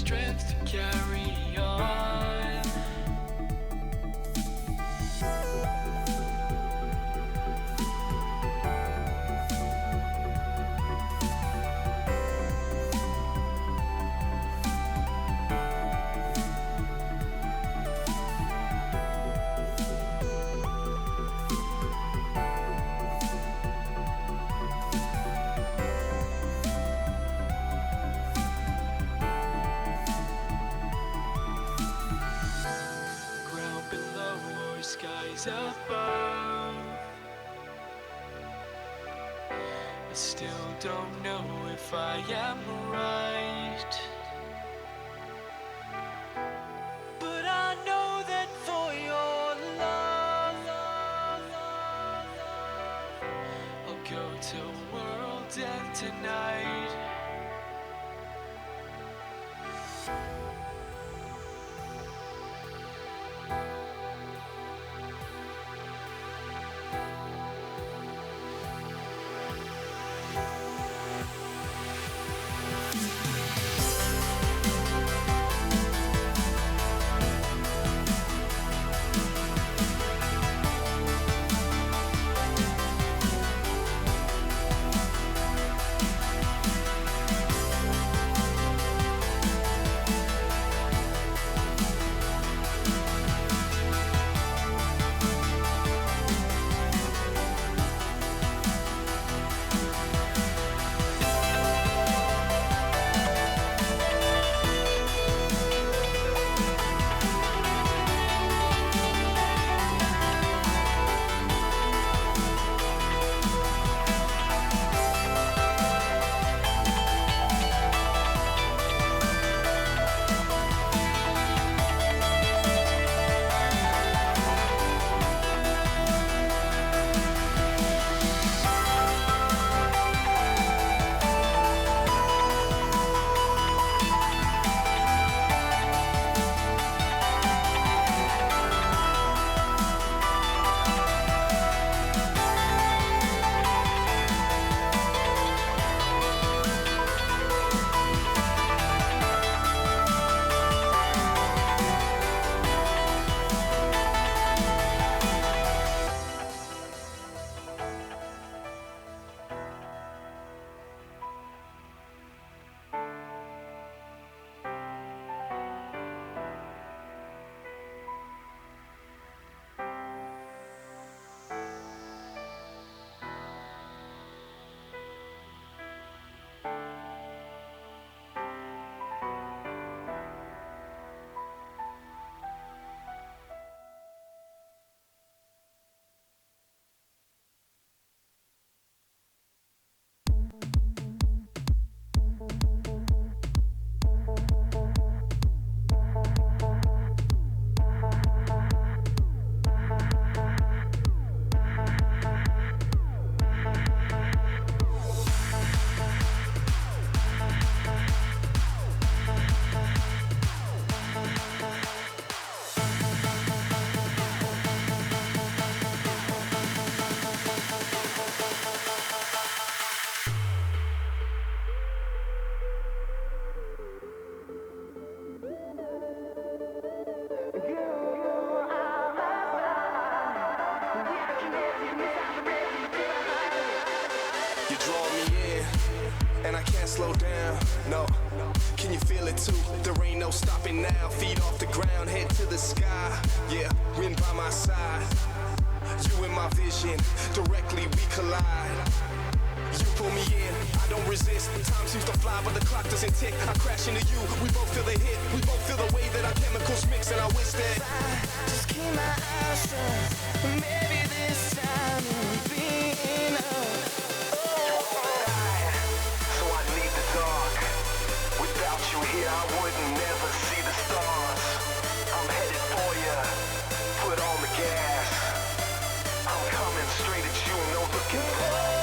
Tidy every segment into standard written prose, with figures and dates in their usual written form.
strength to carry on. Skies above, I still don't know if I am right, but I know that for your love I'll go to world's end tonight. And I can't slow down, no. Can you feel it too? There ain't no stopping now. Feet off the ground, head to the sky. Yeah, wind by my side. You in my vision, directly we collide. You pull me in, I don't resist. Time seems to fly, but the clock doesn't tick. I crash into you, we both feel the hit. We both feel the way that our chemicals mix. And I wish that I just keep my eyes shut. Maybe this time it'll be enough. So I need the dark. Without you here, I wouldn't never see the stars. I'm headed for ya. Put on the gas. I'm coming straight at you, no looking back.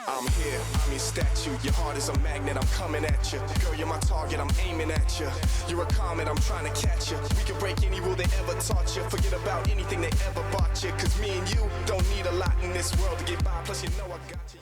I'm here, I'm your statue. Your heart is a magnet, I'm coming at you. Girl, you're my target, I'm aiming at you. You're a comet, I'm trying to catch you. We can break any rule they ever taught you. Forget about anything they ever bought you. Cause me and you don't need a lot in this world to get by. Plus you know I got you.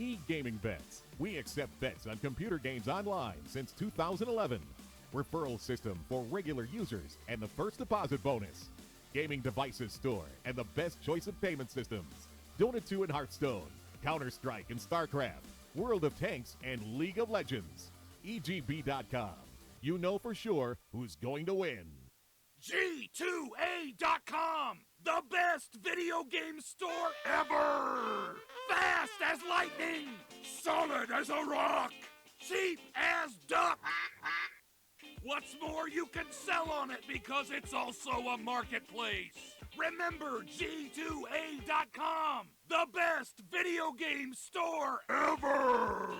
E-Gaming Bets. We accept bets on computer games online since 2011. Referral system for regular users and the first deposit bonus. Gaming devices store and the best choice of payment systems. Dota 2 and Hearthstone, Counter-Strike and StarCraft, World of Tanks and League of Legends. EGB.com. You know for sure who's going to win. G2A.com, the best video game store ever! Fast as lightning, solid as a rock, cheap as duck. What's more, you can sell on it because it's also a marketplace. Remember G2A.com, the best video game store ever!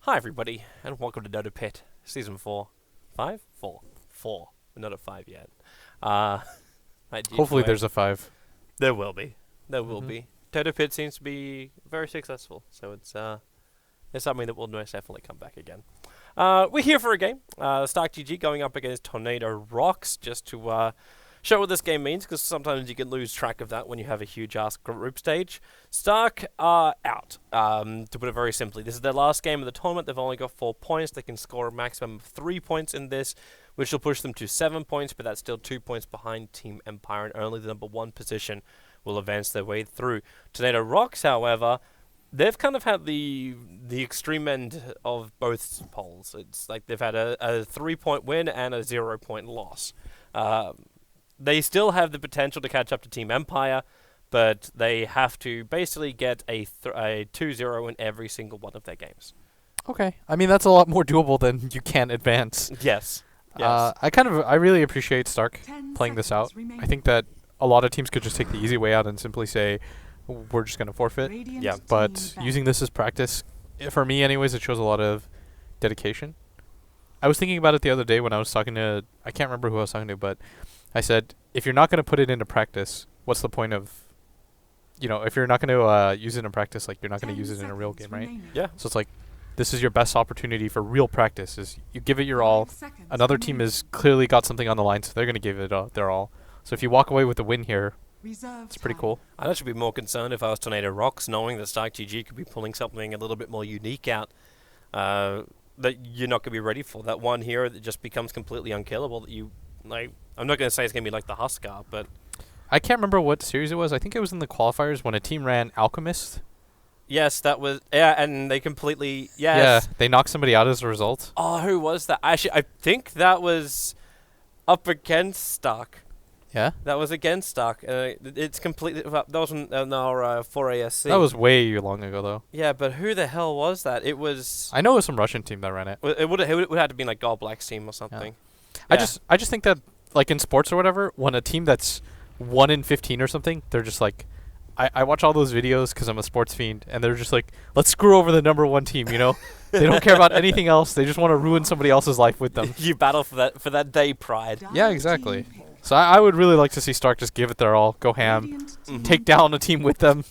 Hi everybody, and welcome to DOTA Pit, Season 4. 5? 4. 4. We're not at 5 yet. Hopefully there's a 5. There will be. There will be. DOTA Pit seems to be very successful, so it's something that will most definitely come back again. We're here for a game. Stark GG going up against Tornado Rocks, just to show what this game means, because sometimes you can lose track of that when you have a huge-ass group stage. Stark are out, to put it very simply. This is their last game of the tournament. They've only got 4 points. They can score a maximum of 3 points in this, which will push them to 7 points, but that's still 2 points behind Team Empire, and only the number 1 position will advance their way through. Tornado Rocks, however, they've kind of had the extreme end of both poles. It's like they've had a 3-point win and a 0-point loss. They still have the potential to catch up to Team Empire, but they have to basically get a 2-0 in every single one of their games. Okay. I mean, that's a lot more doable than you can't advance. Yes. Yes. I really appreciate Stark playing this out. I think that a lot of teams could just take the easy way out and simply say, we're just going to forfeit. Yeah. But using this as practice, for me anyways, it shows a lot of dedication. I was thinking about it the other day when I was talking to, I can't remember who I was talking to, but I said, if you're not going to put it into practice, what's the point of, if you're not going to use it in practice, like, you're not going to use it in a real game, right? Yeah. So it's like, this is your best opportunity for real practice, is you give it your all. Another team has clearly got something on the line, so they're going to give it their all. So if you walk away with a win here, it's pretty cool. I'd actually be more concerned if I was Tornado Rocks, knowing that Stark GG could be pulling something a little bit more unique out that you're not going to be ready for. That one hero that just becomes completely unkillable that you, like, I'm not going to say it's going to be like the Huskar, but I can't remember what series it was. I think it was in the qualifiers when a team ran Alchemist. yes, that was, and they completely, Yeah, they knocked somebody out as a result. Oh, who was that? Actually, I think that was up against Stark. Yeah? That was against Stark. It's completely, that wasn't in our 4ASC. That was way long ago, though. Yeah, but who the hell was that? It was, I know it was some Russian team that ran it. it would have to be like God Black's team or something. Yeah. I just think that, like, in sports or whatever, when a team that's 1 in 15 or something, they're just like, I watch all those videos because I'm a sports fiend, and they're just like, let's screw over the number 1 team, They don't care about anything else. They just want to ruin somebody else's life with them. You battle for that day pride. Yeah, exactly. So I would really like to see Stark just give it their all, go ham, take down a team with them.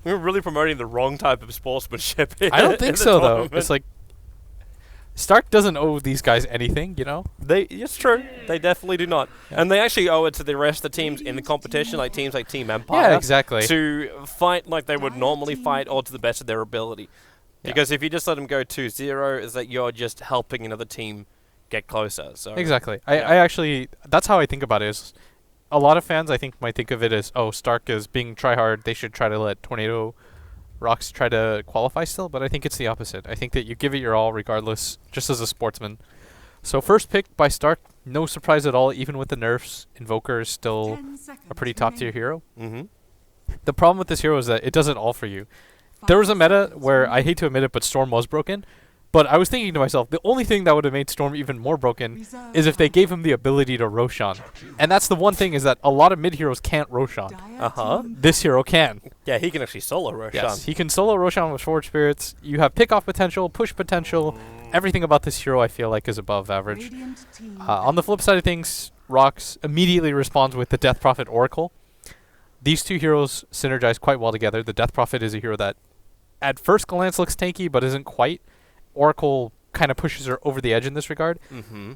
We're really promoting the wrong type of sportsmanship. I don't think so, though. It's like, Stark doesn't owe these guys anything, It's true. They definitely do not. Yeah. And they actually owe it to the rest of the teams in the competition, like teams like Team Empire. Yeah, exactly. To fight like they would normally fight or to the best of their ability. Yeah. Because if you just let them go 2-0, it's like you're just helping another team get closer. So exactly. I actually, that's how I think about it. Is a lot of fans, I think, might think of it as, oh, Stark is being try-hard. They should try to let Tornado Rocks try to qualify still, but I think it's the opposite. I think that you give it your all regardless, just as a sportsman. So first pick by Stark, no surprise at all, even with the nerfs. Invoker is still a pretty top-tier hero. Mm-hmm. The problem with this hero is that it does it all for you. There was a meta where, I hate to admit it, but Storm was broken. But I was thinking to myself, the only thing that would have made Storm even more broken is if they gave him the ability to Roshan. And that's the one thing, is that a lot of mid-heroes can't Roshan. Uh-huh. This hero can. Yeah, he can actually solo Roshan. Yes, he can solo Roshan with Forward Spirits. You have pick-off potential, push potential. Everything about this hero, I feel like, is above average. On the flip side of things, Rocks immediately responds with the Death Prophet Oracle. These two heroes synergize quite well together. The Death Prophet is a hero that, at first glance, looks tanky, but isn't quite. Oracle kind of pushes her over the edge in this regard. Mm-hmm.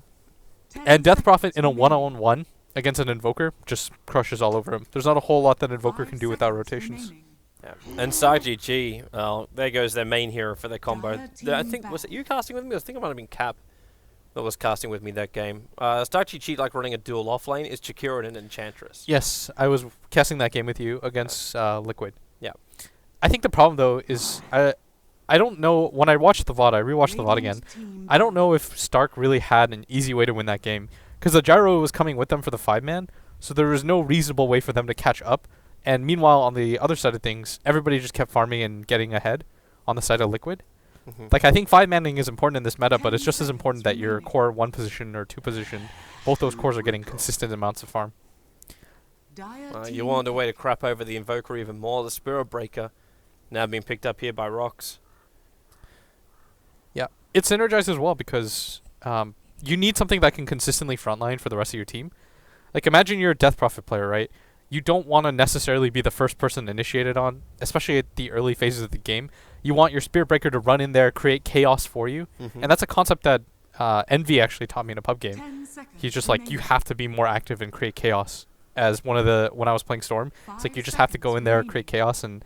And Death Prophet in a one-on-one against an Invoker just crushes all over him. There's not a whole lot that Invoker can do without rotations. Yeah. And Stark GG, there goes their main hero for their combo. I think, was it you casting with me? I think it might have been Cap that was casting with me that game. Stark GG, like running a dual off lane, is Chikura and an Enchantress. Yes, I was casting that game with you against Liquid. Yeah. I think the problem, though, is I don't know, when I watched the VOD, I rewatched the VOD again, I don't know if Stark really had an easy way to win that game, because the Gyro was coming with them for the 5-man, so there was no reasonable way for them to catch up, and meanwhile, on the other side of things, everybody just kept farming and getting ahead on the side of Liquid. Mm-hmm. Like, I think 5-manning is important in this meta, but it's just as important that your core 1 position or 2 position, both those cores are getting consistent amounts of farm. You wanted a way to crap over the Invoker even more. The Spirit Breaker now being picked up here by Rocks. Yeah, it's synergized as well because you need something that can consistently frontline for the rest of your team. Like, imagine you're a Death Prophet player, right? You don't want to necessarily be the first person initiated on, especially at the early phases of the game. You want your Spirit Breaker to run in there, create chaos for you. Mm-hmm. And that's a concept that Envy actually taught me in a pub game. 10 seconds He's just like, you remaining. have to be more active and create chaos. As when I was playing Storm, it's like you just have to go in there, create chaos, and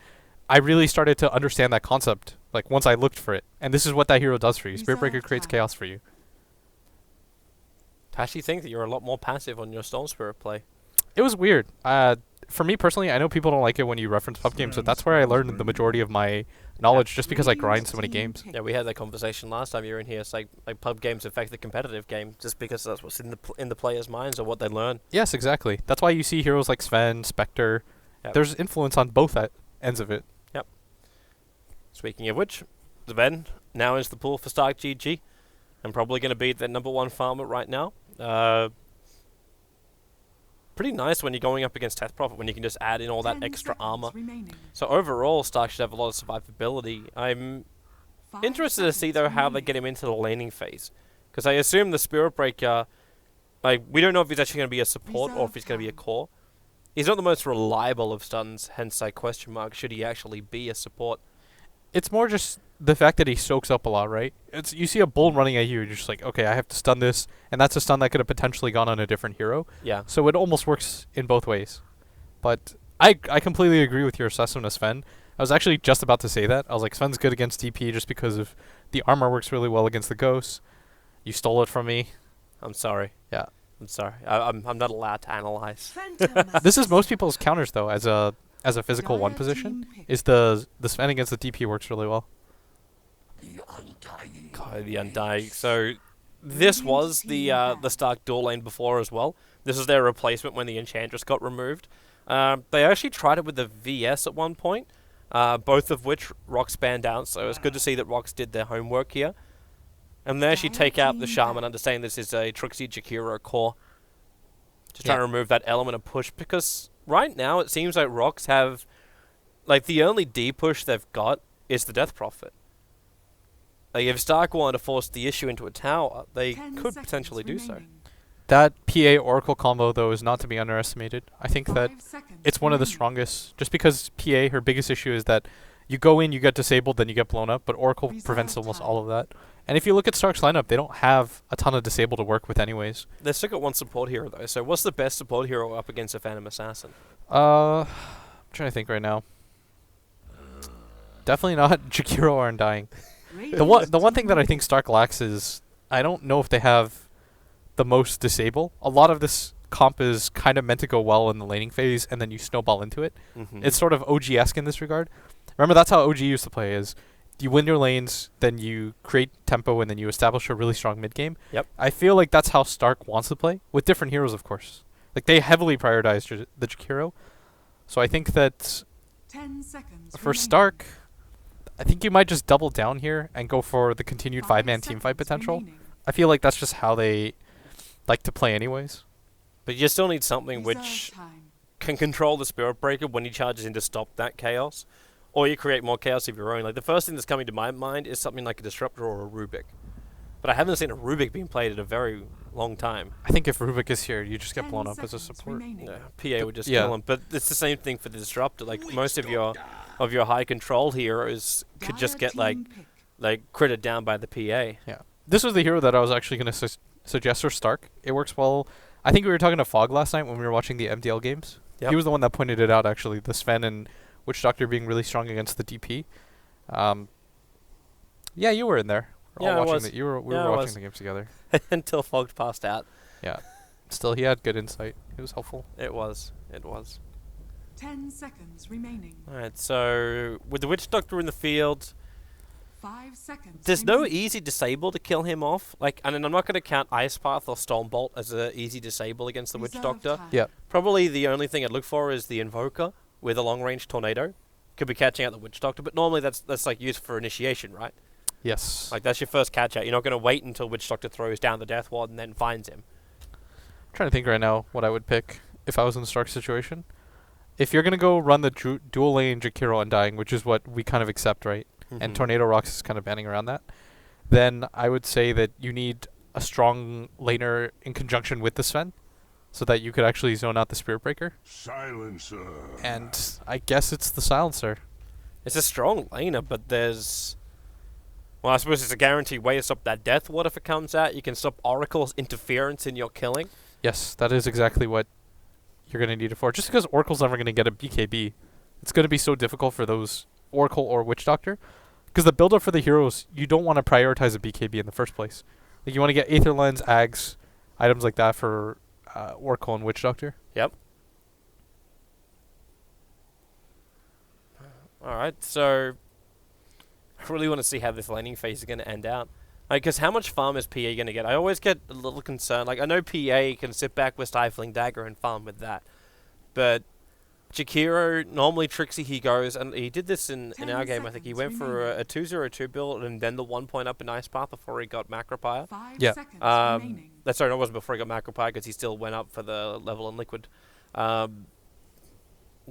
I really started to understand that concept, like, once I looked for it. And this is what that hero does for you. Spirit Breaker Reserve creates time. chaos for you. I actually think that you're a lot more passive on your Storm Spirit play. It was weird. For me personally, I know people don't like it when you reference pub games, but that's where I learned the majority of my knowledge, just because I grind so many games. Yeah, we had that conversation last time you were in here. It's like pub games affect the competitive game just because that's what's in the players' minds or what they learn. Yes, exactly. That's why you see heroes like Sven, Spectre. Yep. There's influence on both ends of it. Yep. Speaking of which, Sven now is the pool for Stark GG. I'm probably going to be the #1 farmer right now. Pretty nice when you're going up against Death Prophet when you can just add in all that 10 extra seconds armor. remaining. So overall, Stark should have a lot of survivability. I'm 5 interested to see seconds though how they remaining. get him into the laning phase, because I assume the Spirit Breaker, like, we don't know if he's actually going to be a support or if he's going to be a core. He's not the most reliable of stuns, hence I question mark should he actually be a support. It's more just the fact that he soaks up a lot, right? It's you see a bull running at you, you're just like, okay, I have to stun this, and that's a stun that could have potentially gone on a different hero. Yeah. So it almost works in both ways. But I completely agree with your assessment of Sven. I was actually just about to say that. I was like, Sven's good against DP just because of the armor works really well against the ghosts. You stole it from me. I'm sorry. Yeah. I'm sorry. I'm not allowed to analyze. Phantom This is most assassin. people's counters though, as a physical one Dire position. team pick. Is the Sven against the DP works really well. God, the Undying. So this was the Stark dual lane before as well. This is their replacement when the Enchantress got removed. They actually tried it with the VS at one point, both of which Rox banned out, so it's good to see that Rox did their homework here. And they actually take out the Shaman, understanding this is a Trixie Jakiro core. Just trying to remove that element of push, because right now it seems like Rox have, like, the only D push they've got is the Death Prophet. Like, if Stark wanted to force the issue into a tower, they 10 could seconds potentially do so. remaining. That PA Oracle combo though is not to be underestimated. I think that 5 seconds it's one of the remaining. strongest, just because PA, her biggest issue is that you go in, you get disabled, then you get blown up, but Oracle prevents Reserve almost time. all of that. And if you look at Stark's lineup, they don't have a ton of disable to work with anyways. They've still got one support hero, though, so what's the best support hero up against a Phantom Assassin? I'm trying to think right now. Definitely not Jakiro or Undying. The one thing that I think Stark lacks is, I don't know if they have the most disable. A lot of this comp is kind of meant to go well in the laning phase, and then you snowball into it. Mm-hmm. It's sort of OG-esque in this regard. Remember, that's how OG used to play, is you win your lanes, then you create tempo, and then you establish a really strong mid game. Yep. I feel like that's how Stark wants to play, with different heroes, of course. Like, they heavily prioritize the Jakiro. So I think that 10 seconds for remaining. Stark, I think you might just double down here and go for the continued 5 5-man teamfight seconds potential. remaining. I feel like that's just how they like to play anyways. But you still need something Reserve which time. can control the Spirit Breaker when he charges in to stop that chaos, or you create more chaos of your own. Like, the first thing that's coming to my mind is something like a Disruptor or a Rubik. But I haven't seen a Rubik being played in a very long time. I think if Rubik is here, you just get 10 blown up as a seconds support. remaining. Yeah, PA would just yeah. kill him. But it's the same thing for the Disruptor. Like, most of your high control heroes could just Dire get, like team pick. critted down by the PA. Yeah. This was the hero that I was actually going to suggest for Stark. It works well. I think we were talking to Fog last night when we were watching the MDL games. Yep. He was the one that pointed it out, actually. The Sven and Witch Doctor being really strong against the DP. Yeah, you were in there. We were Yeah, I all watching was. We were Yeah, I watching was. the games together. Until Fog passed out. Yeah. Still, he had good insight. It was helpful. It was. It was. 10 seconds remaining. Alright, so with the Witch Doctor in the field, 5 seconds. there's no remaining. easy disable to kill him off. Like, and I'm not going to count Ice Path or Stormbolt as an easy disable against the Witch Reserve Doctor. time. Yeah. Probably the only thing I'd look for is the Invoker with a long-range tornado. Could be catching out the Witch Doctor, but normally that's like used for initiation, right? Yes. Like, that's your first catch out. You're not going to wait until Witch Doctor throws down the Death Ward and then finds him. I'm trying to think right now what I would pick if I was in Stark's situation. if you're gonna go run the dual lane Jakiro Undying, which is what we kind of accept, right? And Tornado Rocks is kind of banning around that. Then I would say that you need a strong laner in conjunction with the Sven, so that you could actually zone out the Spirit Breaker. Silencer. And I guess it's the Silencer. It's a strong laner, but there's... Well, I suppose it's a guaranteed way to stop that Death Ward if it comes out. You can stop Oracle's interference in your killing. Yes, that is exactly what you're going to need it for. Just because Oracle's never going to get a BKB, it's going to be so difficult for those Oracle or Witch Doctor. Because the build-up for the heroes, you don't want to prioritize a BKB in the first place. Like, you want to get Aether Lens, Ags, items like that for Oracle and Witch Doctor. Yep. Alright, so... I really want to see how this laning phase is going to end out. Because how much farm is PA going to get? I always get a little concerned. Like, I know PA can sit back with Stifling Dagger and farm with that. But Jakiro, normally Trixie, he goes, and he did this in our game, I think. He went for a 2-0-2 build and then the 1 point up in Ice Path before he got Macropire. Yeah. That's sorry, no, it wasn't before he got Macropire because he still went up for the level in Liquid. But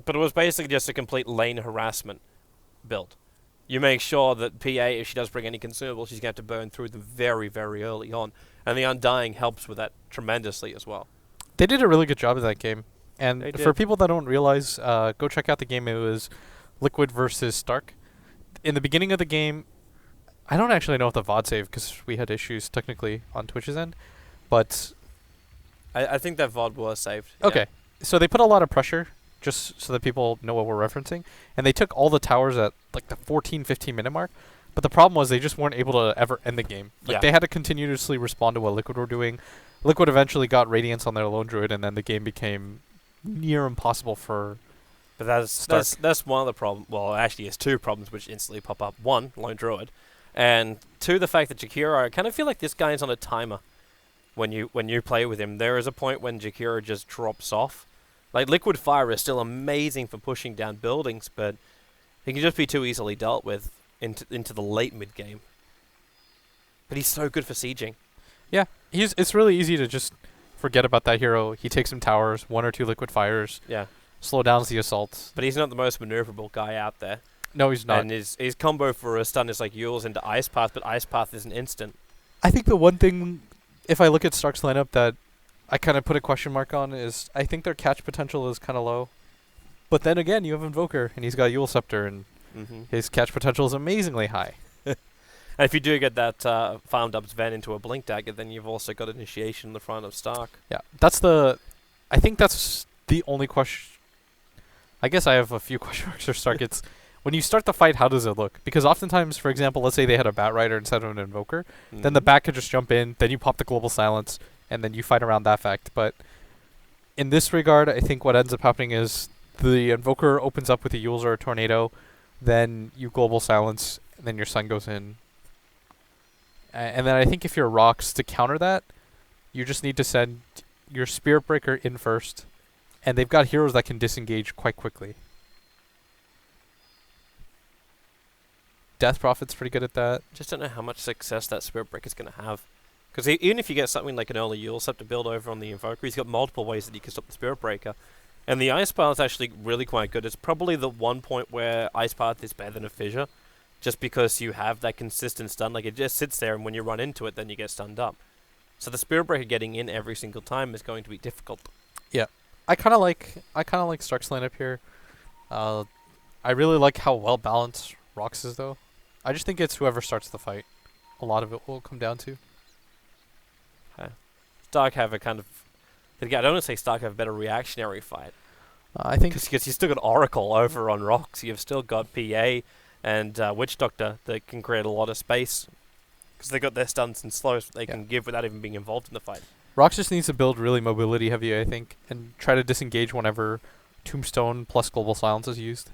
it was basically just a complete lane harassment build. You make sure that PA, if she does bring any consumables, she's going to have to burn through them very, very early on. And the Undying helps with that tremendously as well. They did a really good job of that game. And They for did. people that don't realize, go check out the game. It was Liquid versus Stark. In the beginning of the game, I don't actually know if the VOD saved because we had issues technically on Twitch's end. But I think that VOD was saved. okay, so they put a lot of pressure just so that people know what we're referencing. And they took all the towers at like the 14, 15 minute mark. But the problem was they just weren't able to ever end the game. Like Yeah. they had to continuously respond to what Liquid were doing. Liquid eventually got Radiance on their Lone Druid, and then the game became near impossible for... But that's Stark. that's one of the problems. Well, actually, it's two problems which instantly pop up. One, Lone Druid. And two, the fact that Jakiro, I kind of feel like this guy is on a timer when you play with him. There is a point when Jakiro just drops off. Like, Liquid Fire is still amazing for pushing down buildings, but he can just be too easily dealt with into the late mid-game. But he's so good for sieging. Yeah, it's really easy to just forget about that hero. He takes some towers, 1 or 2 Liquid Fires, Yeah. slow downs the assaults. But he's not the most maneuverable guy out there. No, he's not. And his combo for a stun is like Yule's into Ice Path, but Ice Path is an instant. I think the one thing, if I look at Stark's lineup, that I kind of put a question mark on is I think their catch potential is kind of low. But then again, you have Invoker, and he's got Yule Scepter, and his catch potential is amazingly high. And if you do get that farmed up Sven into a Blink Dagger, then you've also got initiation in the front of Stark. Yeah, I think that's the only question. I guess I have a few question marks for Stark. It's when you start the fight, how does it look? Because oftentimes, for example, let's say they had a Bat Rider instead of an Invoker, then the Bat could just jump in, then you pop the Global Silence, and then you fight around that fact. But in this regard, I think what ends up happening is the Invoker opens up with a Yules or a Tornado, then you Global Silence, and then your Sun goes in. And then I think if you're Rocks, to counter that, you just need to send your Spirit Breaker in first, and they've got heroes that can disengage quite quickly. Death Prophet's pretty good at that. Just don't know how much success that Spirit Breaker's going to have. Because even if you get something like an early Yule Scepter build over on the Invoker, he's got multiple ways that he can stop the Spirit Breaker. And the Ice Path is actually really quite good. It's probably the one point where Ice Path is better than a Fissure, just because you have that consistent stun. Like, it just sits there, and when you run into it, then you get stunned up. So the Spirit Breaker getting in every single time is going to be difficult. Yeah, I kind of like Stark's lineup here. I really like how well balanced Rox is, though. I just think it's whoever starts the fight. A lot of it will come down to. Stark have a kind of... I don't want to say Stark have a better reactionary fight. I think Because you've still got Oracle over on Rocks. You've still got PA and Witch Doctor that can create a lot of space. Because they've got their stuns and slows that they can give without even being involved in the fight. Rox just needs to build really mobility heavy, I think, and try to disengage whenever Tombstone plus Global Silence is used.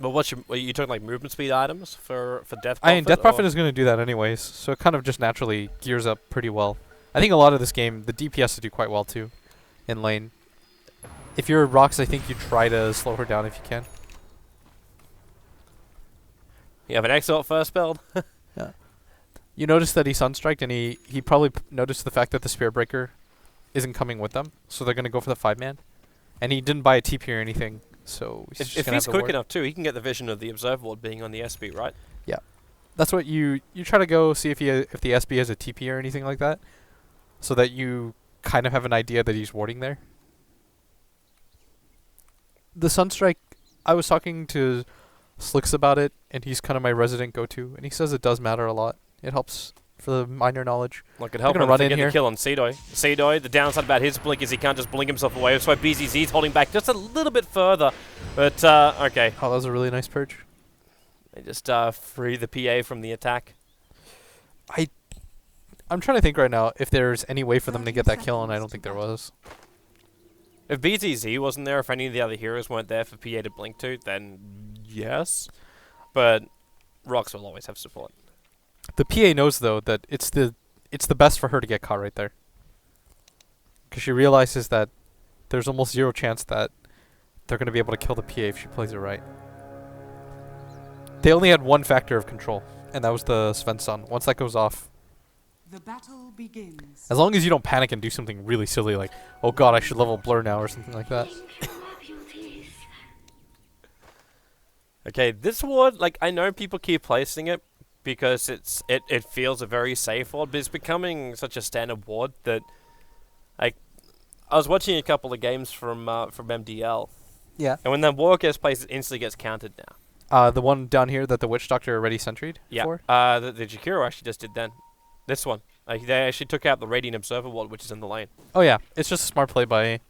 But are you talking like movement speed items for Death Prophet? I mean, Death Prophet is going to do that anyways, so it kind of just naturally gears up pretty well. I think a lot of this game, the DPS do quite well too, in lane. If you're Rox, I think you try to slow her down if you can. You have an Exalt first build? Yeah. You notice that he Sunstriked, and he probably noticed the fact that the Spirit Breaker isn't coming with them, so they're going to go for the 5-man. And he didn't buy a TP or anything, So he's just If gonna he's have to quick work. enough too, he can get the vision of the observer ward being on the SB, right? That's what you try to go see if the SB has a TP or anything like that, so that you kind of have an idea that he's warding there. The Sunstrike, I was talking to Slicks about it, and he's kind of my resident go-to, and he says it does matter a lot. It helps for the minor knowledge. Like it helped gonna him run to in get here. the kill on Seedoy. Seedoy, the downside about his blink is he can't just blink himself away. That's why BZZ's holding back just a little bit further. But, okay. Oh, that was a really nice purge. They just free the PA from the attack. I'm trying to think right now if there's any way for them to get that kill, and I don't think there was. If BZZ wasn't there, if any of the other heroes weren't there for PA to blink to, then yes. But Rox will always have support. The PA knows though that it's the best for her to get caught right there, because she realizes that there's almost zero chance that they're going to be able to kill the PA if she plays it right. They only had one factor of control, and that was the Svensson. Once that goes off, The battle begins. as long as you don't panic and do something really silly like, oh god, I should level Blur now or something like that. Okay, this ward, like, I know people keep placing it because it feels a very safe ward, but it's becoming such a standard ward that, like, I was watching a couple of games from MDL, Yeah. and when that ward gets placed, it instantly gets counted now. The one down here that the Witch Doctor already sentried Yeah, for? the Jakiro actually just did then. This one. They actually took out the Radiant Observer ward, which is in the lane. Oh yeah, it's just a smart play by...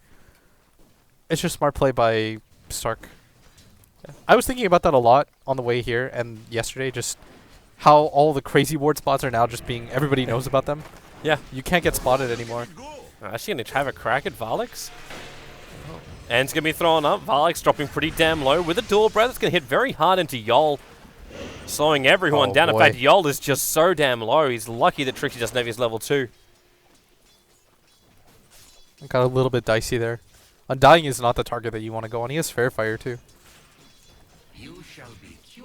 It's just smart play by Stark. Yeah. I was thinking about that a lot on the way here and yesterday, just how all the crazy ward spots are now just being... Everybody knows about them. Yeah. You can't get spotted anymore. Actually going to have a crack at Valix. And it's going to be thrown up. Valix dropping pretty damn low with a dual breath. It's going to hit very hard into Yol, slowing everyone down. boy. In fact, Yol is just so damn low. He's lucky that Trixie doesn't have his level 2. Got a little bit dicey there. Undying is not the target that you want to go on. He has Fair Fire too.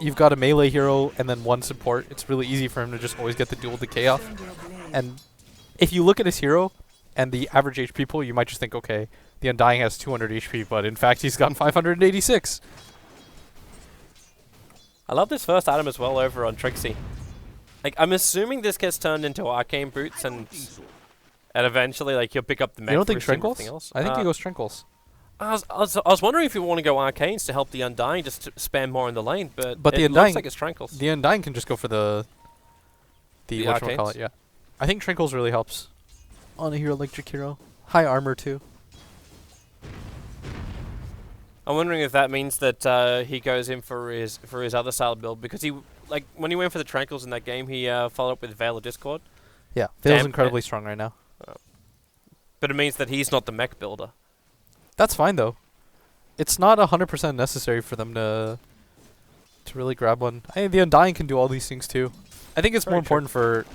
You've got a melee hero and then one support. It's really easy for him to just always get the dual decay off. And if you look at his hero and the average HP pool, you might just think, okay, the Undying has 200 HP, but in fact he's got 586. I love this first item as well over on Trixie. Like, I'm assuming this gets turned into Arcane Boots and eventually, like, he'll pick up the mech. You don't think boost and everything Trinkles? else. I think he goes Trinkles. I was wondering if you want to go Arcanes to help the Undying just to spam more in the lane, but the it Undying, looks like it's Trinkles. The Undying can just go for the whatchamacallit, Arcanes? yeah. I think Trinkles really helps on a hero like Jakiro. High armor too. I'm wondering if that means that he goes in for his other style build, because he, like, when he went for the Tranquils in that game, he followed up with Veil of Discord. Yeah, Veil's Damn, incredibly strong right now. But it means that he's not the mech builder. That's fine though. It's not 100% necessary for them to really grab one. The Undying can do all these things too. I think it's more important for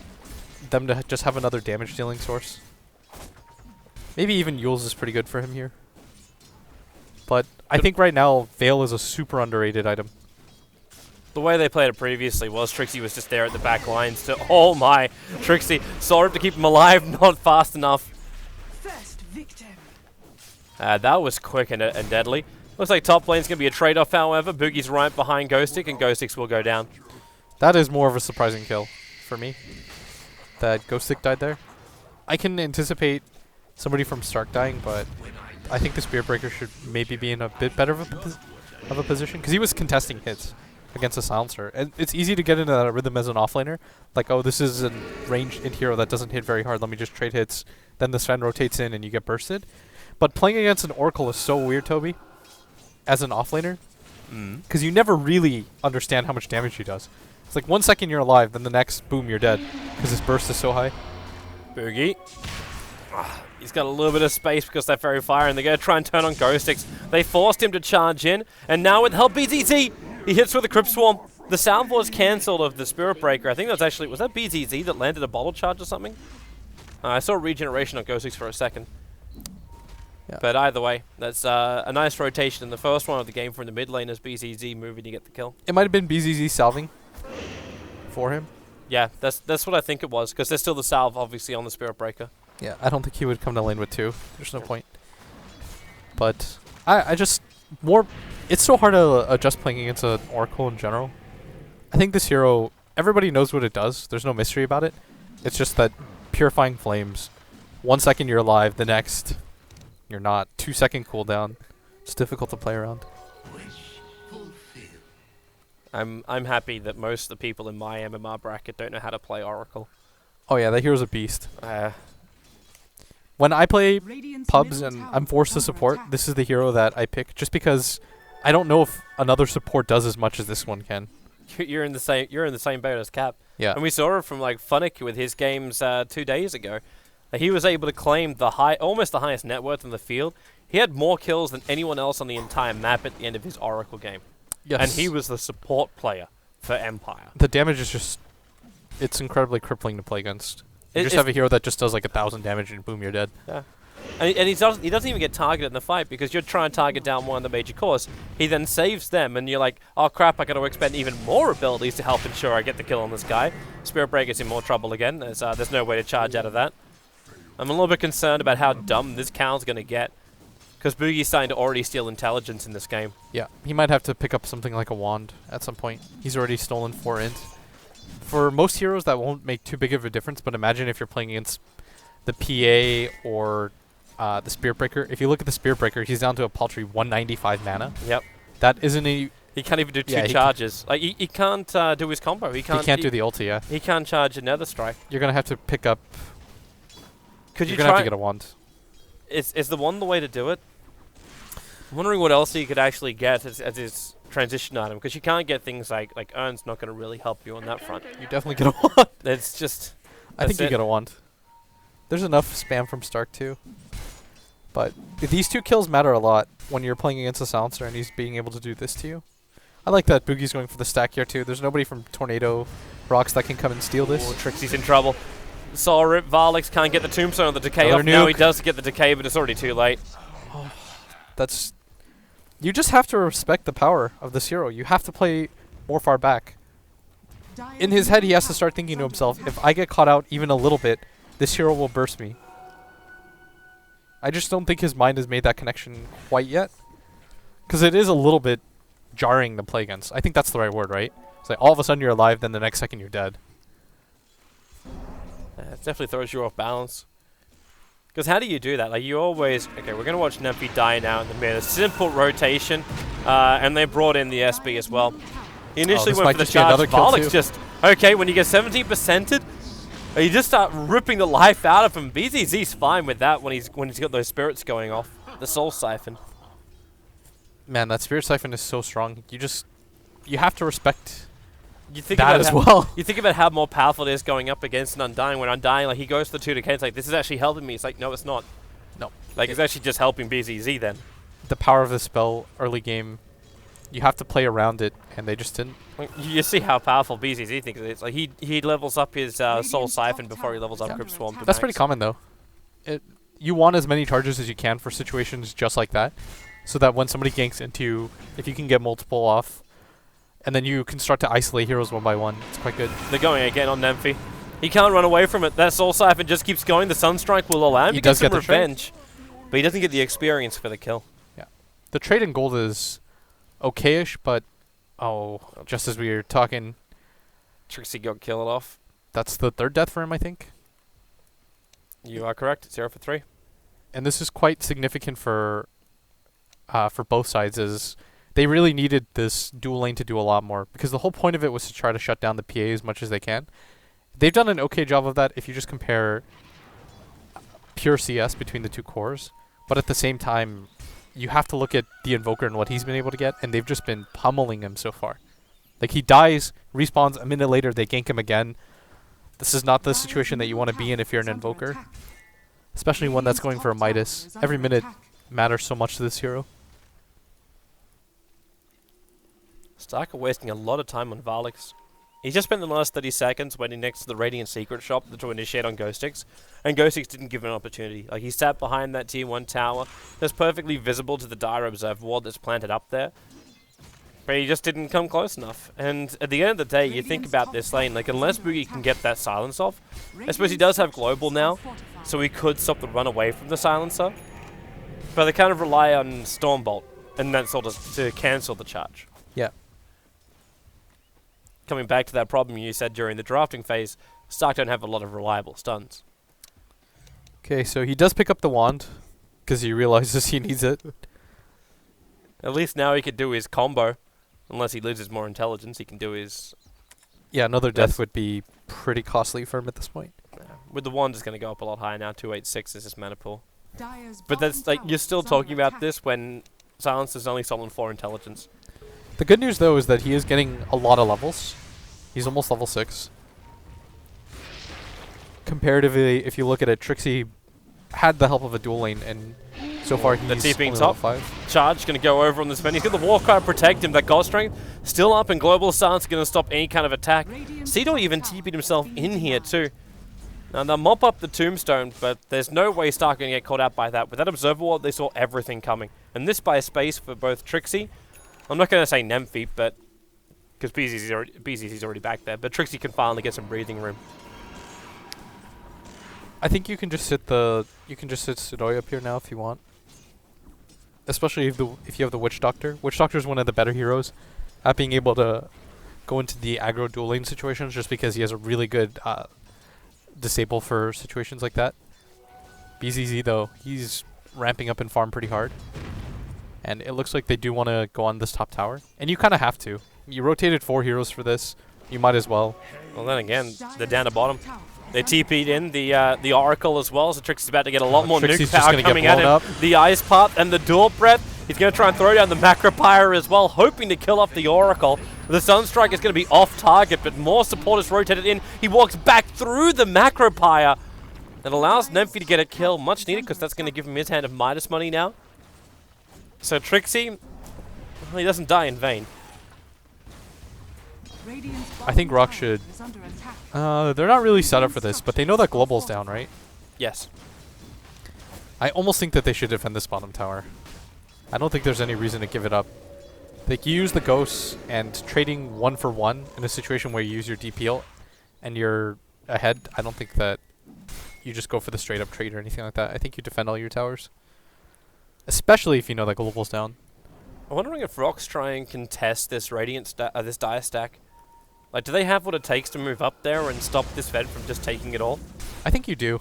them to just have another damage dealing source. Maybe even Yule's is pretty good for him here. But I think right now Veil is a super underrated item. The way they played it previously was Trixie was just there at the back lines to, oh my, Trixie saw him to keep him alive, not fast enough. First victim. That was quick and deadly. Looks like top lane's going to be a trade-off, however. Boogie's right behind Ghostic, and Ghostic will go down. That is more of a surprising kill for me. That Ghostic died there. I can anticipate somebody from Stark dying, but I think the Spirit Breaker should maybe be in a bit better of a position, because he was contesting hits against a Silencer. And it's easy to get into that rhythm as an offlaner. Like, oh, this is a ranged hero that doesn't hit very hard. Let me just trade hits. Then the Sven rotates in and you get bursted. But playing against an Oracle is so weird, Toby, as an offlaner, because you never really understand how much damage he does. It's like 1 second you're alive, then the next, boom, you're dead, because his burst is so high. Boogie. He's got a little bit of space because they're very fire, and they're going to try and turn on Ghostix. They forced him to charge in, and now with help BZZ, he hits with a Crypt Swarm. The sound was cancelled of the Spirit Breaker. I think that was actually, was that BZZ that landed a bottle charge or something? I saw regeneration on Ghostix for a second. Yeah. But either way, that's a nice rotation in the first one of the game from the mid lane as BZZ moving to get the kill. It might have been BZZ salving for him. Yeah, that's what I think it was, because there's still the salve, obviously, on the Spirit Breaker. Yeah, I don't think he would come to lane with 2. There's no point. But I just It's so hard to adjust playing against an Oracle in general. I think this hero, everybody knows what it does. There's no mystery about it. It's just that Purifying Flames, 1 second you're alive, the next you're not. 2-second cooldown. It's difficult to play around. I'm happy that most of the people in my MMR bracket don't know how to play Oracle. Oh yeah, that hero's a beast. Uh, When I play Radiant's pubs middle and tower I'm forced to is under support, attack. this is the hero that I pick just because I don't know if another support does as much as this one can. you're in the same boat as Cap. Yeah. And we saw it from like Funnick with his games 2 days ago. He was able to claim almost the highest net worth in the field. He had more kills than anyone else on the entire map at the end of his Oracle game. Yes. And he was the support player for Empire. The damage is just, it's incredibly crippling to play against. You just It's- have a hero that just does like 1,000 damage and boom, you're dead. Yeah. And he doesn't even get targeted in the fight because you're trying to target down one of the major cores. He then saves them, and you're like, oh crap, I got to expend even more abilities to help ensure I get the kill on this guy. Spirit Breaker's in more trouble again, as there's no way to charge out of that. I'm a little bit concerned about how dumb this Cal's going to get, because Boogie's starting to already steal intelligence in this game. Yeah, he might have to pick up something like a wand at some point. He's already stolen 4 int. For most heroes, that won't make too big of a difference, but imagine if you're playing against the PA or the Spirit Breaker. If you look at the Spirit Breaker, he's down to a paltry 195 mana. Yep. That isn't a... He can't even do two Yeah, charges. Like he can't do his combo. He can't do the ulti, yeah. He can't charge another strike. You're going to have to pick up... Could you're you going to have try? to get a wand. Is the one the way to do it? I'm wondering what else you could actually get as his transition item, because you can't get things like Urn's not going to really help you on that front. You definitely get a wand. It's just... I think that's you it. get a wand. There's enough spam from Stark too. But these 2 kills matter a lot when you're playing against a Silencer and he's being able to do this to you. I like that Boogie's going for the stack here too. There's nobody from Tornado Rocks that can come and steal this. Oh, Trixie's in trouble. Soul Rip, Varlix can't get the Tombstone or the Decay Another off. Now nuke. he does get the Decay, but it's already too late. That's... You just have to respect the power of this hero. You have to play more far back. In his head, he has to start thinking to himself, if I get caught out even a little bit, this hero will burst me. I just don't think his mind has made that connection quite yet. Because it is a little bit jarring to play against. I think that's the right word, right? It's like all of a sudden you're alive, then the next second you're dead. It definitely throws you off balance. Because how do you do that? Like, you always... Okay, we're going to watch Nemphy die now in the mid. A simple rotation. And they brought in the SB as well. He initially this went might for the just be charge. another kill Varlix too. just... Okay, when you get 17%ed, you just start ripping the life out of him. BZZ's fine with that when he's got those spirits going off. The Soul Siphon. Man, that Spirit Siphon is so strong. You have to respect You think that about as how, well. You think about how more powerful it is going up against an Undying. When Undying, like, he goes for the 2 decay, it's like, this is actually helping me. It's like, no, it's not. No. Like, it's actually just helping BZZ then. The power of the spell early game, you have to play around it, and they just didn't. Like, you see how powerful BZZ thinks it is. Like, he levels up his Soul Siphon before he levels up Crypt Swarm to That's max. pretty common, though. You want as many charges as you can for situations just like that, so that when somebody ganks into you, if you can get multiple off, and then you can start to isolate heroes one by one, it's quite good. They're going again on Nemphy. He can't run away from it. That Soul Siphon just keeps going. The Sunstrike will allow him He to get does some get the trade. revenge. But he doesn't get the experience for the kill. Yeah. The trade in gold is okay-ish, but, just as we were talking, Trixie got killed off. that's the 3rd death for him, I think. You are correct. 0 for 3. And this is quite significant for both sides, as they really needed this dual lane to do a lot more, because the whole point of it was to try to shut down the PA as much as they can. They've done an okay job of that if you just compare pure CS between the 2 cores, but at the same time, you have to look at the Invoker and what he's been able to get, and they've just been pummeling him so far. Like, he dies, respawns, a minute later they gank him again. This is not the situation that you want to be in if you're an Invoker, especially one that's going for a Midas. Every minute matters so much to this hero. Stark are wasting a lot of time on Varlix. He just spent the last 30 seconds waiting next to the Radiant Secret Shop to initiate on Ghostix, and Ghostix didn't give him an opportunity. Like, he sat behind that Tier 1 tower that's perfectly visible to the dire observe ward that's planted up there, but he just didn't come close enough. And at the end of the day, you think about this lane, like, unless Boogie can get that silence off, I suppose he does have Global now, so he could stop the run away from the silencer, but they kind of rely on Stormbolt and that's all to cancel the charge. Yeah. Coming back to that problem you said during the drafting phase, Stark don't have a lot of reliable stuns. Okay, so he does pick up the wand because he realizes he needs it. At least now he could do his combo. Unless he loses more intelligence, he can do his... Yeah, another death would be pretty costly for him at this point. With the wand, it's going to go up a lot higher now. 286 is his mana pool. Dire's But that's bottom like, tower you're still is under talking about attack. this when Silence is only stolen 4 intelligence. The good news, though, is that he is getting a lot of levels. He's almost level 6. Comparatively, if you look at it, Trixie had the help of a dual lane, and so far he's The TP only top. level 5. Charge going to go over on this man. He's got the Warcry to protect him. That God Strength still up, and Global Silence going to stop any kind of attack. Cedo even TP'd himself in here too. Now they'll mop up the Tombstone, but there's no way Stark going to get caught out by that. With that Observer Ward, they saw everything coming. And this by space for both Trixie. I'm not going to say Nemphy, but because BZZ's already back there. But Trixie can finally get some breathing room. I think you can just sit Sudoi up here now if you want. Especially if you have the Witch Doctor. Witch Doctor is one of the better heroes at being able to go into the aggro dual lane situations just because he has a really good disable for situations like that. BZZ though, he's ramping up in farm pretty hard. And it looks like they do want to go on this top tower. And you kind of have to. You rotated 4 heroes for this. You might as well. Well then again, they're down to bottom. They TP'd in the Oracle as well, so Trixie's about to get a lot more Trixie's nuke just power gonna get coming at blown him. up. The Ice Path and the Dual Breath. He's going to try and throw down the Macropyre as well, hoping to kill off the Oracle. The Sunstrike is going to be off target, but more support is rotated in. He walks back through the Macropyre. That allows Nemphy to get a kill, much needed, because that's going to give him his hand of Midas money now. So Trixie, well, he doesn't die in vain. I think Rock should... they're not really set up for this, but they know that Global's down, right? Yes. I almost think that they should defend this bottom tower. I don't think there's any reason to give it up. They can use the ghosts, and trading 1 for 1 in a situation where you use your DPL and you're ahead, I don't think that you just go for the straight up trade or anything like that. I think you defend all your towers. Especially if you know that Global's down. I'm wondering if Rock's try and contest this Radiant this Dire stack. Like, do they have what it takes to move up there and stop this Fed from just taking it all? I think you do.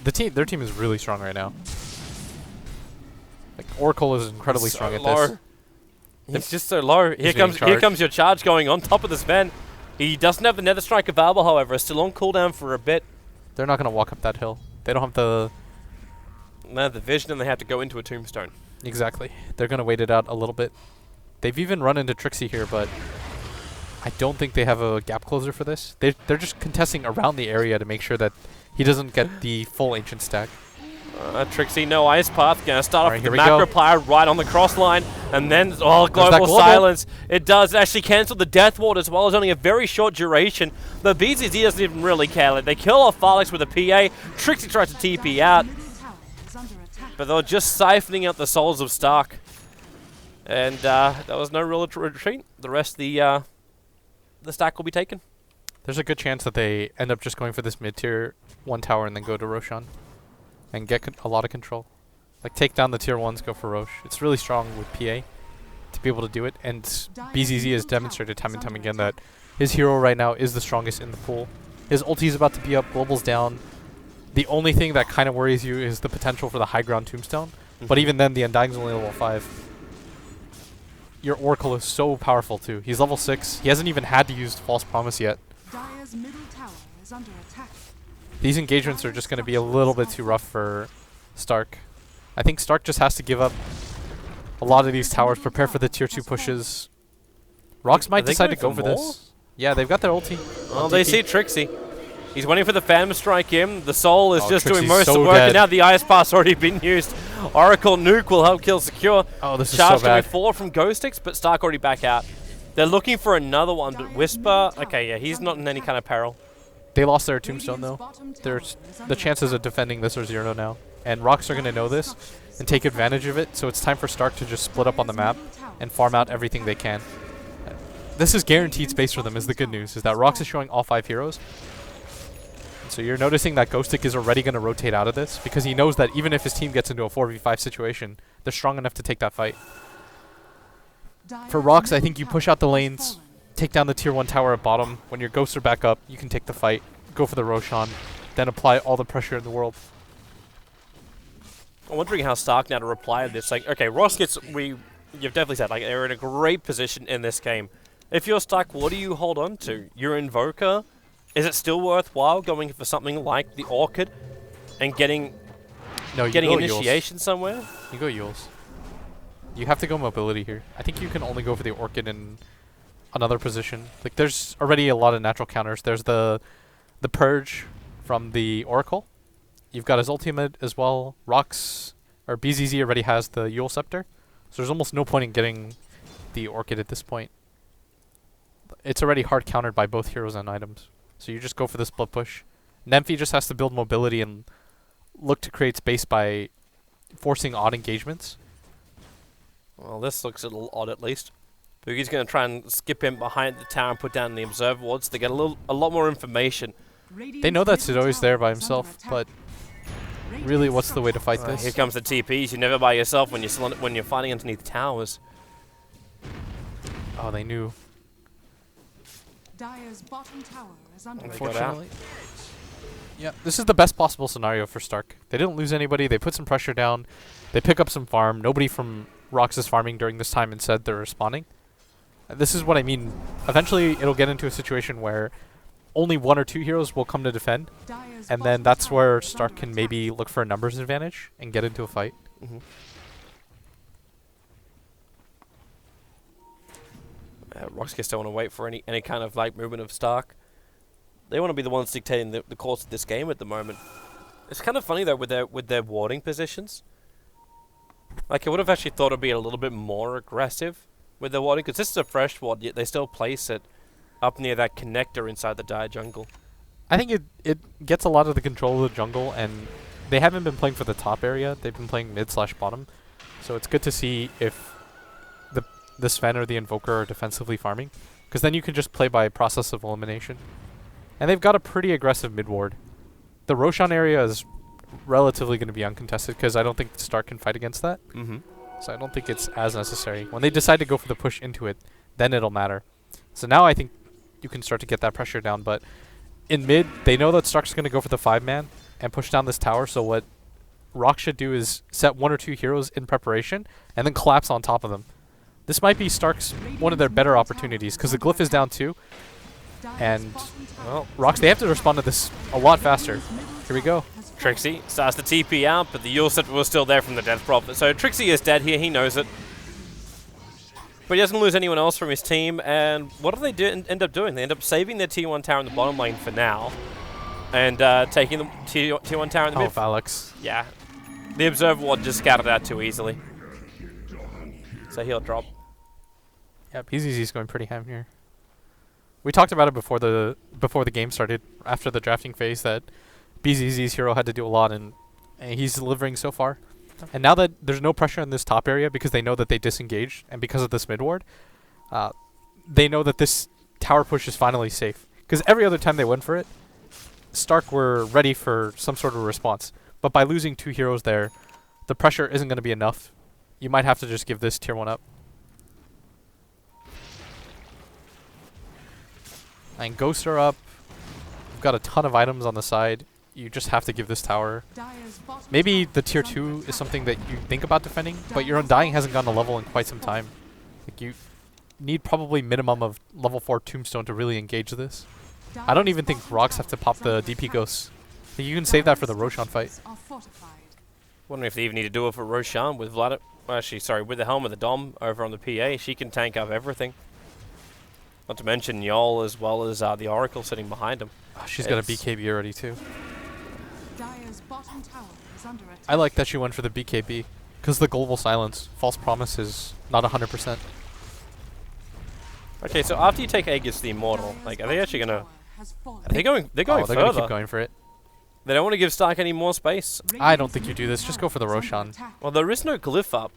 Their team is really strong right now. Like Oracle is incredibly strong at this. It's just so low. Here comes your charge going on top of the Sven. He doesn't have the Nether Strike available, however. It's still on cooldown for a bit. They're not going to walk up that hill. They don't have the... No, the vision, and they have to go into a Tombstone. Exactly. They're going to wait it out a little bit. They've even run into Trixie here, but I don't think they have a gap closer for this. They're just contesting around the area to make sure that he doesn't get the full Ancient stack. Trixie, no Ice Path. Gonna start off Right, with the here we go. Macropyre right on the cross line, and then global global. silence. It does actually cancel the Death Ward as well. It's only a very short duration. The BZZ doesn't even really care. Like, they kill off Farlex with a PA. Trixie tries to TP out, but they're just siphoning out the souls of Stark. And there was no real retreat. The rest of the stack will be taken. There's a good chance that they end up just going for this mid-tier 1 tower and then go to Roshan. And get a lot of control. Like, take down the tier 1s, go for Roche. It's really strong with PA to be able to do it. And BZZ has demonstrated time and time again that his hero right now is the strongest in the pool. His ulti is about to be up, Global's down. The only thing that kind of worries you is the potential for the high ground Tombstone. But even then, the Undying's only level 5. Your Oracle is so powerful too. He's level 6. He hasn't even had to use False Promise yet. Dire's middle tower is under attack. These engagements are just going to be a little bit too rough for Stark. I think Stark just has to give up a lot of these towers, prepare for the tier 2 pushes. Rocks might decide to go for this. Yeah, they've got their ulti. Well, they see Trixie. He's waiting for the Phantom Strike in. The Soul is just doing Trixie's most of so the work, dead. and now the Ice Path's already been used. Oracle Nuke will help kill secure. Oh, this is Charged so bad. with 4 from Ghostix, but Stark already back out. They're looking for another one, but Whisper, okay, yeah, he's not in any kind of peril. They lost their Tombstone though. There's the chances of defending this are 0 now. And Rocks are going to know this and take advantage of it, so it's time for Stark to just split up on the map and farm out everything they can. This is guaranteed space for them is the good news, is that Rocks is showing all 5 heroes. So you're noticing that Ghostic is already going to rotate out of this because he knows that even if his team gets into a 4v5 situation, they're strong enough to take that fight. For Rox, I think you push out the lanes, take down the tier 1 tower at bottom. When your ghosts are back up, you can take the fight, go for the Roshan, then apply all the pressure in the world. I'm wondering how Stark now to reply to this. Like, okay, Roskets, you've definitely said, like, they're in a great position in this game. If you're Stark, what do you hold on to? Your Invoker? Is it still worthwhile going for something like the Orchid and getting initiation Yules. somewhere? You go Yules. You have to go mobility here. I think you can only go for the Orchid in another position. Like, there's already a lot of natural counters. There's the Purge from the Oracle. You've got his ultimate as well. Rox, or BZZ already has the Yule Scepter. So there's almost no point in getting the Orchid at this point. It's already hard countered by both heroes and items. So you just go for the split push. Nemphy just has to build mobility and look to create space by forcing odd engagements. Well, this looks a little odd at least. Boogie's going to try and skip in behind the tower and put down the observer wards to get a lot more information. They know that Sidoi's there by himself, but really, what's the way to fight this? Here comes the TPs. You're never by yourself when you're fighting underneath towers. Oh, they knew. Dire's bottom tower is under They attack. got out. Unfortunately. Yeah, this is the best possible scenario for Stark. They didn't lose anybody. They put some pressure down. They pick up some farm. Nobody from Rox is farming during this time and said they're responding. This is what I mean. Eventually, it'll get into a situation where only 1 or 2 heroes will come to defend, Dire's and then bottom that's tower where is Stark under can attack. maybe look for a numbers advantage and get into a fight. Roxcast don't want to wait for any kind of like movement of Stark. They want to be the ones dictating the course of this game at the moment. It's kind of funny though with their warding positions. Like, I would have actually thought it'd be a little bit more aggressive with their warding, because this is a fresh ward, yet they still place it up near that connector inside the Dire jungle. I think it gets a lot of the control of the jungle, and they haven't been playing for the top area. They've been playing mid/bottom. So it's good to see if the Sven or the Invoker are defensively farming, because then you can just play by process of elimination. And they've got a pretty aggressive mid ward. The Roshan area is relatively going to be uncontested, because I don't think Stark can fight against that. So I don't think it's as necessary. When they decide to go for the push into it, then it'll matter. So now I think you can start to get that pressure down, but in mid, they know that Stark's going to go for the 5-man and push down this tower, so what Rock should do is set 1 or 2 heroes in preparation and then collapse on top of them. This might be Stark's one of their better opportunities, because the glyph is down too, and well, Rocks, they have to respond to this a lot faster. Here we go. Trixie starts to TP out, but the Yule Scepter was still there from the Death Prophet. So Trixie is dead here, he knows it. But he doesn't lose anyone else from his team, and what do they end up doing? They end up saving their Tier 1 tower in the bottom lane for now, and taking the Tier 1 tower in the mid. Oh, Alex. Yeah. The Observer Ward just scattered out too easily. So he'll drop. Yeah, BZZ's going pretty ham here. We talked about it before the game started, after the drafting phase, that BZZ's hero had to do a lot, and he's delivering so far. And now that there's no pressure in this top area because they know that they disengaged, and because of this mid ward, they know that this tower push is finally safe. Because every other time they went for it, Stark were ready for some sort of response. But by losing 2 heroes there, the pressure isn't going to be enough. You might have to just give this tier 1 up. And Ghosts are up. We've got a ton of items on the side. You just have to give this tower. Maybe the tier 2 is something that you think about defending, but your Undying hasn't gone to level in quite some time. Like, you need probably minimum of level 4 Tombstone to really engage this. I don't even think Rocks have to pop the DP Ghosts. I think you can save that for the Roshan fight. Wondering if they even need to do it for Roshan with Vlad. Well, actually, sorry, with the helm of the Dom over on the PA. She can tank up everything. Not to mention Yol as well as the Oracle sitting behind him. Oh, she's got a BKB already too. Dire's bottom tower is under attack. I like that she went for the BKB, because the Global Silence, False Promise, is not 100%. Okay, so after you take Aegis the Immortal, like, are they actually gonna? Are they going? They're going they're further. gonna keep going for it. They don't want to give Stark any more space. I don't think you do this. Just go for the Roshan. Well, there is no glyph up,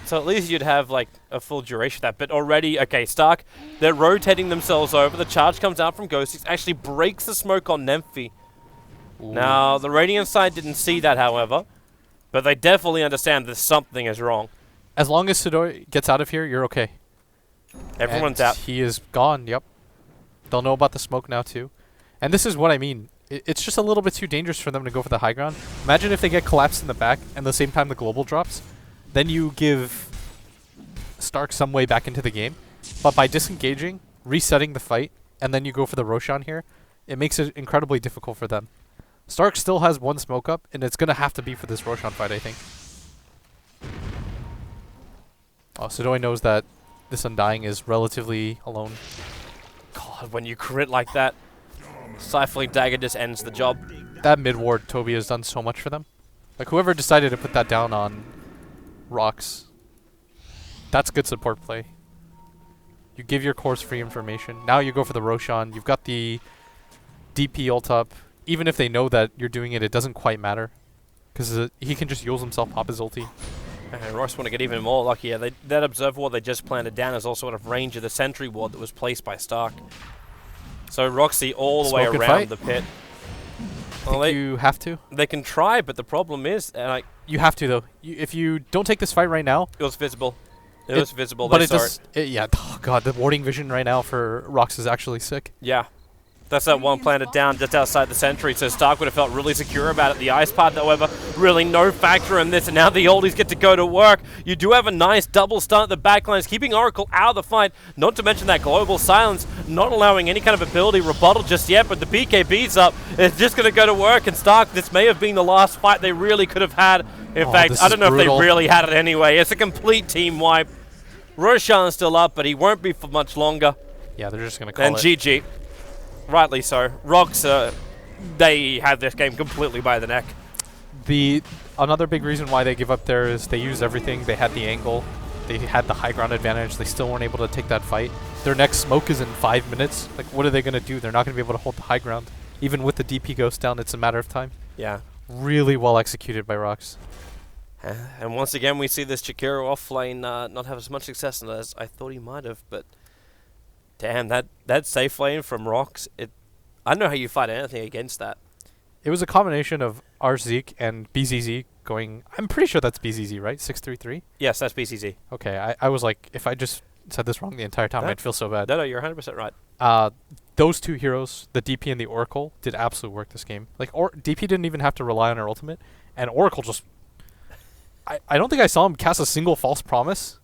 so at least you'd have like a full duration of that. But already, okay, Stark, they're rotating themselves over. The charge comes out from Ghost. It actually breaks the smoke on Nemphy. Now, the Radiant side didn't see that, however, but they definitely understand that something is wrong. As long as Sidoi gets out of here, you're okay. Everyone's And out. he is gone, yep. They'll know about the smoke now, too. And this is what I mean. It's just a little bit too dangerous for them to go for the high ground. Imagine if they get collapsed in the back, and the same time the global drops. Then you give Stark some way back into the game. But by disengaging, resetting the fight, and then you go for the Roshan here, it makes it incredibly difficult for them. Stark still has one smoke up, and it's going to have to be for this Roshan fight, I think. Oh, Sidoi knows that this Undying is relatively alone. God, when you crit like that, Siphoning Dagger just ends the job. That mid-ward, Toby has done so much for them. Like, whoever decided to put that down on Rocks, that's good support play. You give your cores free information. Now you go for the Roshan. You've got the DP ult up. Even if they know that you're doing it, it doesn't quite matter. Because he can just use himself, pop his ulti. And Ross want to get even more lucky. Yeah, that observer ward they just planted down is also out of range of the sentry ward that was placed by Stark. So Roxy all the way Smoke and around fight? the pit. Well, you have to. They can try, but the problem is, like, you have to though. If you don't take this fight right now, it was visible. It was visible. But They it saw does. Yeah. Oh god, the warding vision right now for Rox is actually sick. Yeah. That's that one planted down just outside the sentry, so Stark would have felt really secure about it. The ice part, however, really no factor in this, and now the oldies get to go to work. You do have a nice double stun at the backlines, keeping Oracle out of the fight, not to mention that global silence, not allowing any kind of ability rebuttal just yet, but the BKB's up. It's just going to go to work, and Stark, this may have been the last fight they really could have had. In fact, I don't know if they really had it anyway. It's a complete team wipe. Roshan's still up, but he won't be for much longer. Yeah, they're just going to call and it. And GG. Rightly so. Rocks, they had this game completely by the neck. Another big reason why they give up there is they used everything. They had the angle. They had the high ground advantage. They still weren't able to take that fight. Their next smoke is in 5 minutes. Like, what are they going to do? They're not going to be able to hold the high ground. Even with the DP ghost down, it's a matter of time. Yeah. Really well executed by Rocks. And once again, we see this Chikiro off lane not have as much success as I thought he might have, but damn, that safe lane from Rocks, I don't know how you fight anything against that. It was a combination of Zeke and BZZ going, I'm pretty sure that's BZZ, right? 633? Yes, that's BZZ. Okay, I was like, if I just said this wrong the entire time, I'd feel so bad. No, you're 100% right. Those two heroes, the DP and the Oracle, did absolute work this game. Like, DP didn't even have to rely on her ultimate, and Oracle just... I don't think I saw him cast a single false promise.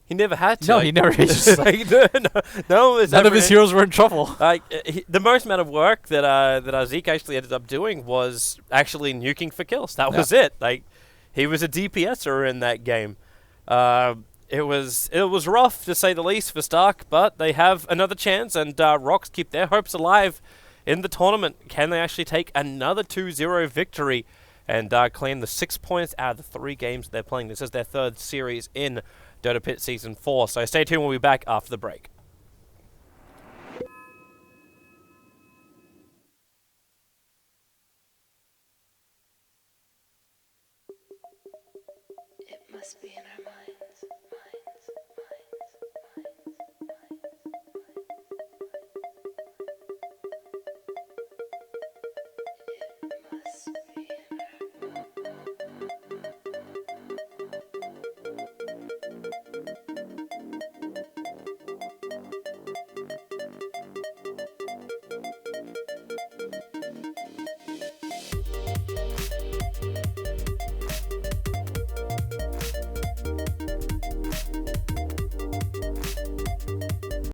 He never had to. No, he never. He's just like, none of his heroes were in trouble. The most amount of work that Zeke actually ended up doing was actually nuking for kills. That was it. Like, he was a DPSer in that game. It was rough to say the least for Stark, but they have another chance, and Rocks keep their hopes alive in the tournament. Can they actually take another 2-0 victory and claim the 6 points out of the 3 games they're playing? This is their 3rd series in DOTA Pit Season 4. So stay tuned, we'll be back after the break. It must be